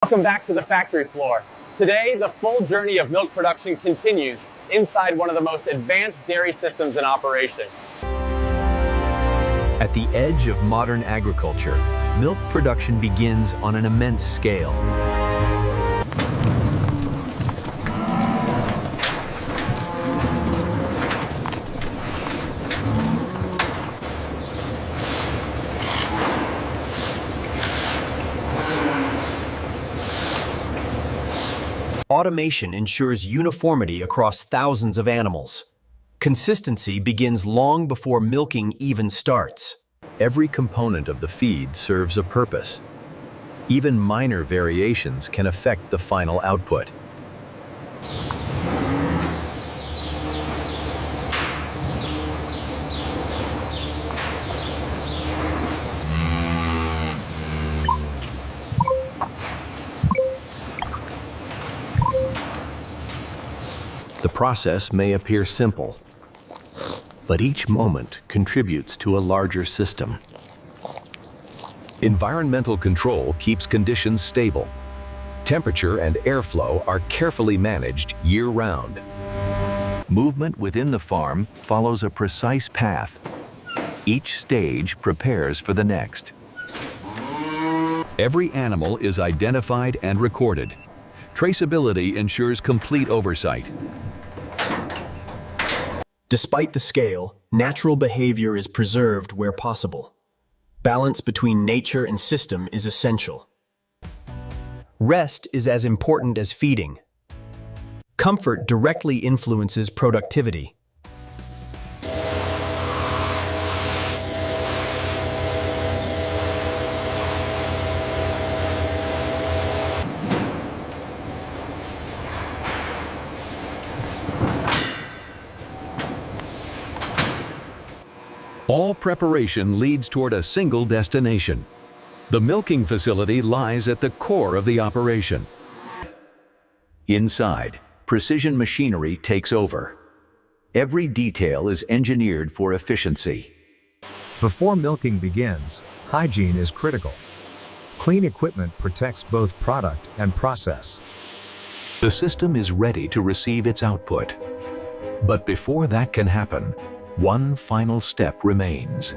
Welcome back to the factory floor. Today, the full journey of milk production continues inside one of the most advanced dairy systems in operation. At the edge of modern agriculture, milk production begins on an immense scale. Automation ensures uniformity across thousands of animals. Consistency begins long before milking even starts. Every component of the feed serves a purpose. Even minor variations can affect the final output. The process may appear simple, but each moment contributes to a larger system. Environmental control keeps conditions stable. Temperature and airflow are carefully managed year-round. Movement within the farm follows a precise path. Each stage prepares for the next. Every animal is identified and recorded. Traceability ensures complete oversight. Despite the scale, natural behavior is preserved where possible. Balance between nature and system is essential. Rest is as important as feeding. Comfort directly influences productivity. All preparation leads toward a single destination. The milking facility lies at the core of the operation. Inside, precision machinery takes over. Every detail is engineered for efficiency. Before milking begins, hygiene is critical. Clean equipment protects both product and process. The system is ready to receive its output. But before that can happen, one final step remains.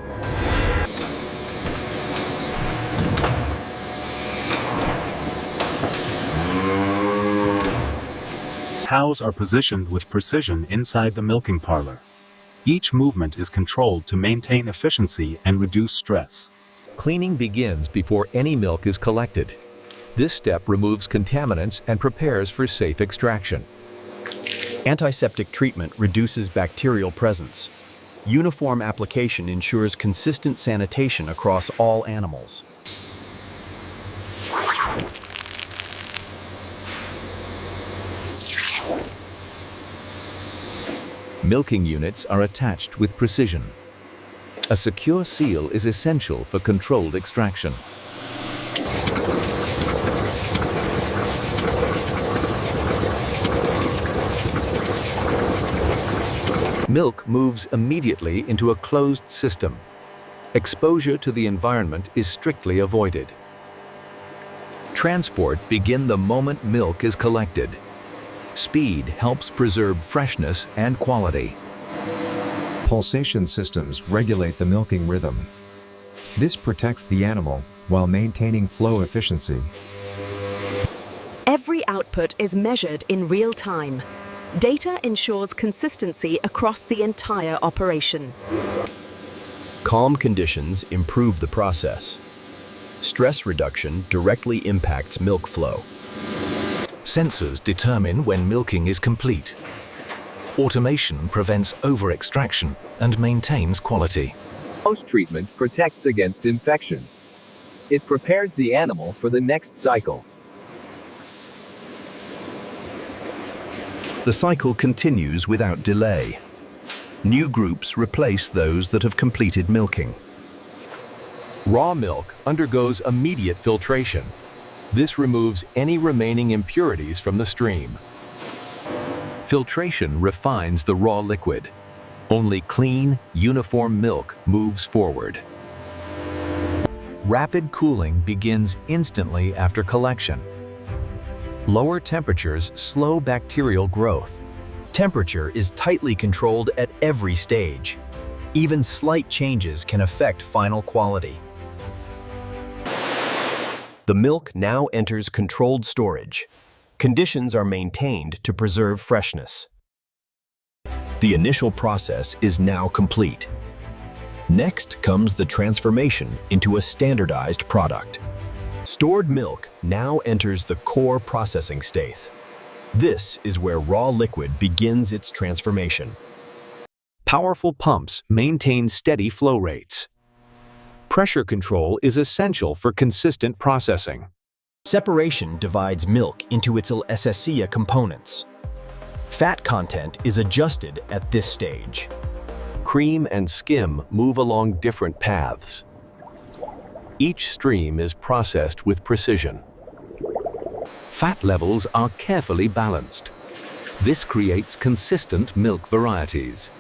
Cows are positioned with precision inside the milking parlor. Each movement is controlled to maintain efficiency and reduce stress. Cleaning begins before any milk is collected. This step removes contaminants and prepares for safe extraction. Antiseptic treatment reduces bacterial presence. Uniform application ensures consistent sanitation across all animals. Milking units are attached with precision. A secure seal is essential for controlled extraction. Milk moves immediately into a closed system. Exposure to the environment is strictly avoided. Transport begins the moment milk is collected. Speed helps preserve freshness and quality. Pulsation systems regulate the milking rhythm. This protects the animal while maintaining flow efficiency. Every output is measured in real time. Data ensures consistency across the entire operation. Calm conditions improve the process. Stress reduction directly impacts milk flow. Sensors determine when milking is complete. Automation prevents over-extraction and maintains quality. Post-treatment protects against infection. It prepares the animal for the next cycle. The cycle continues without delay. New groups replace those that have completed milking. Raw milk undergoes immediate filtration. This removes any remaining impurities from the stream. Filtration refines the raw liquid. Only clean, uniform milk moves forward. Rapid cooling begins instantly after collection. Lower temperatures slow bacterial growth. Temperature is tightly controlled at every stage. Even slight changes can affect final quality. The milk now enters controlled storage. Conditions are maintained to preserve freshness. The initial process is now complete. Next comes the transformation into a standardized product. Stored milk now enters the core processing stage. This is where raw liquid begins its transformation. Powerful pumps maintain steady flow rates. Pressure control is essential for consistent processing. Separation divides milk into its essentia components. Fat content is adjusted at this stage. Cream and skim move along different paths. Each stream is processed with precision. Fat levels are carefully balanced. This creates consistent milk varieties.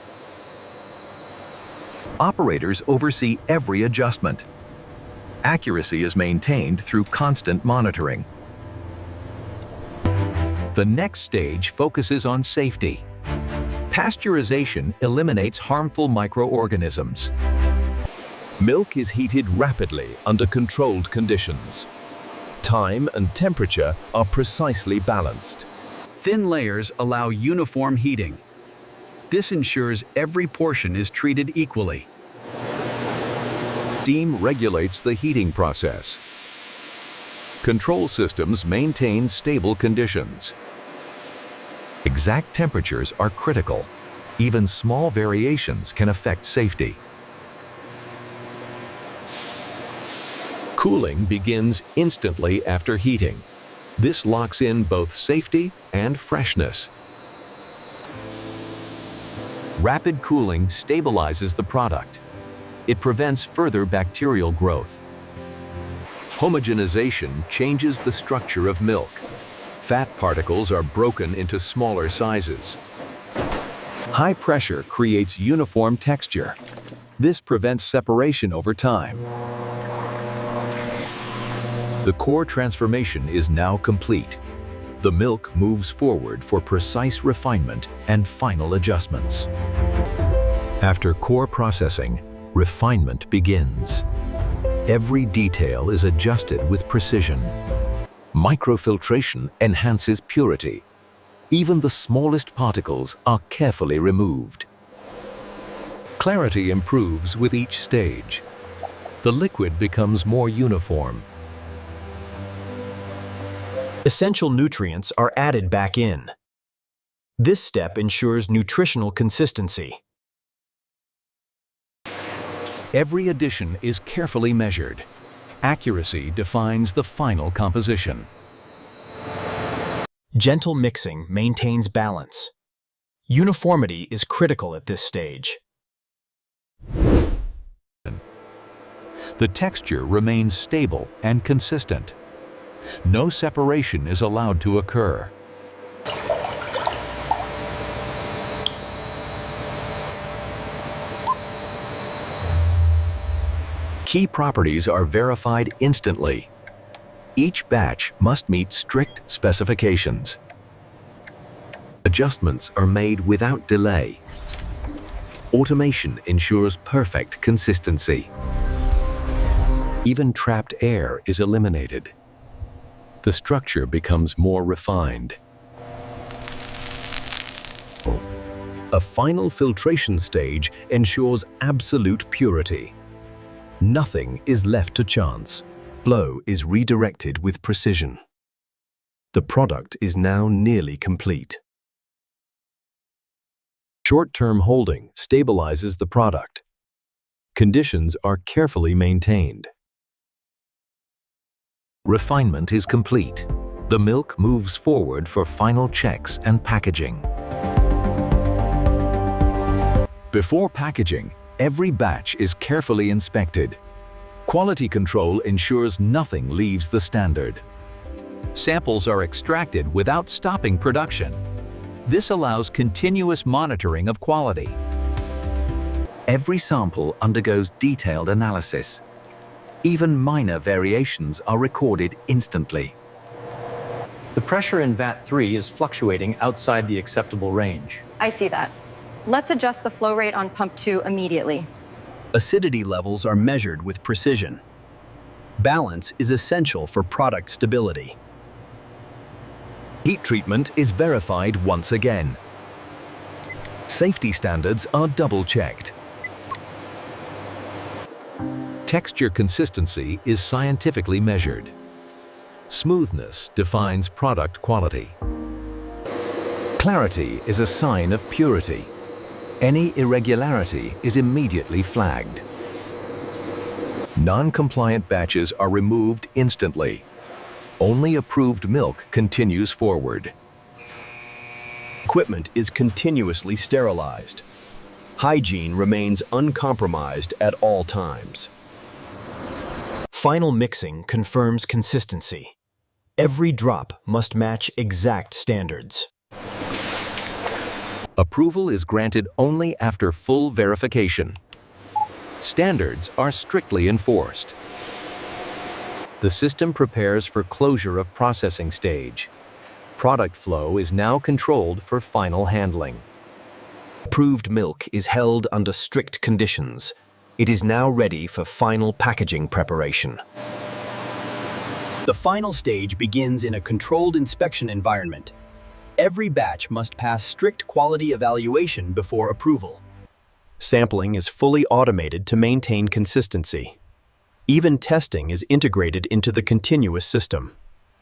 Operators oversee every adjustment. Accuracy is maintained through constant monitoring. The next stage focuses on safety. Pasteurization eliminates harmful microorganisms. Milk is heated rapidly under controlled conditions. Time and temperature are precisely balanced. Thin layers allow uniform heating. This ensures every portion is treated equally. Steam regulates the heating process. Control systems maintain stable conditions. Exact temperatures are critical. Even small variations can affect safety. Cooling begins instantly after heating. This locks in both safety and freshness. Rapid cooling stabilizes the product. It prevents further bacterial growth. Homogenization changes the structure of milk. Fat particles are broken into smaller sizes. High pressure creates uniform texture. This prevents separation over time. The core transformation is now complete. The milk moves forward for precise refinement and final adjustments. After core processing, refinement begins. Every detail is adjusted with precision. Microfiltration enhances purity. Even the smallest particles are carefully removed. Clarity improves with each stage. The liquid becomes more uniform. Essential nutrients are added back in. This step ensures nutritional consistency. Every addition is carefully measured. Accuracy defines the final composition. Gentle mixing maintains balance. Uniformity is critical at this stage. The texture remains stable and consistent. No separation is allowed to occur. Key properties are verified instantly. Each batch must meet strict specifications. Adjustments are made without delay. Automation ensures perfect consistency. Even trapped air is eliminated. The structure becomes more refined. A final filtration stage ensures absolute purity. Nothing is left to chance. Flow is redirected with precision. The product is now nearly complete. Short-term holding stabilizes the product. Conditions are carefully maintained. Refinement is complete. The milk moves forward for final checks and packaging. Before packaging, every batch is carefully inspected. Quality control ensures nothing leaves the standard. Samples are extracted without stopping production. This allows continuous monitoring of quality. Every sample undergoes detailed analysis. Even minor variations are recorded instantly. The pressure in vat 3 is fluctuating outside the acceptable range. I see that. Let's adjust the flow rate on pump 2 immediately. Acidity levels are measured with precision. Balance is essential for product stability. Heat treatment is verified once again. Safety standards are double-checked. Texture consistency is scientifically measured. Smoothness defines product quality. Clarity is a sign of purity. Any irregularity is immediately flagged. Non-compliant batches are removed instantly. Only approved milk continues forward. Equipment is continuously sterilized. Hygiene remains uncompromised at all times. Final mixing confirms consistency. Every drop must match exact standards. Approval is granted only after full verification. Standards are strictly enforced. The system prepares for closure of processing stage. Product flow is now controlled for final handling. Approved milk is held under strict conditions. It is now ready for final packaging preparation. The final stage begins in a controlled inspection environment. Every batch must pass strict quality evaluation before approval. Sampling is fully automated to maintain consistency. Even testing is integrated into the continuous system.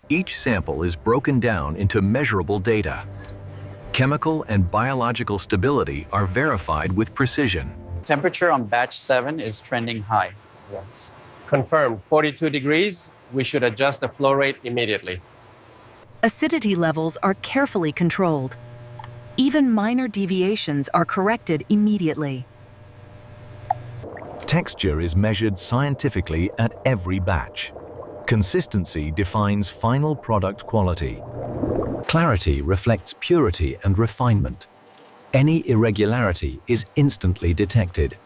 Each sample is broken down into measurable data. Chemical and biological stability are verified with precision. Temperature on batch 7 is trending high. Yes. Confirmed. 42 degrees. We should adjust the flow rate immediately. Acidity levels are carefully controlled. Even minor deviations are corrected immediately. Texture is measured scientifically at every batch. Consistency defines final product quality. Clarity reflects purity and refinement. Any irregularity is instantly detected.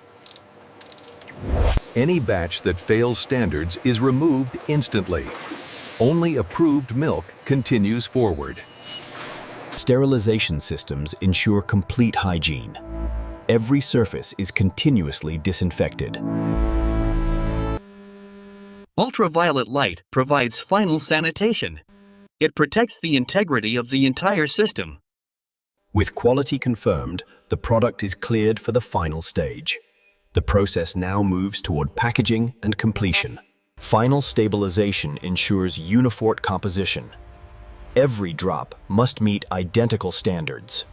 Any batch that fails standards is removed instantly. Only approved milk continues forward. Sterilization systems ensure complete hygiene. Every surface is continuously disinfected. Ultraviolet light provides final sanitation. It protects the integrity of the entire system. With quality confirmed, the product is cleared for the final stage. The process now moves toward packaging and completion. Final stabilization ensures uniform composition. Every drop must meet identical standards.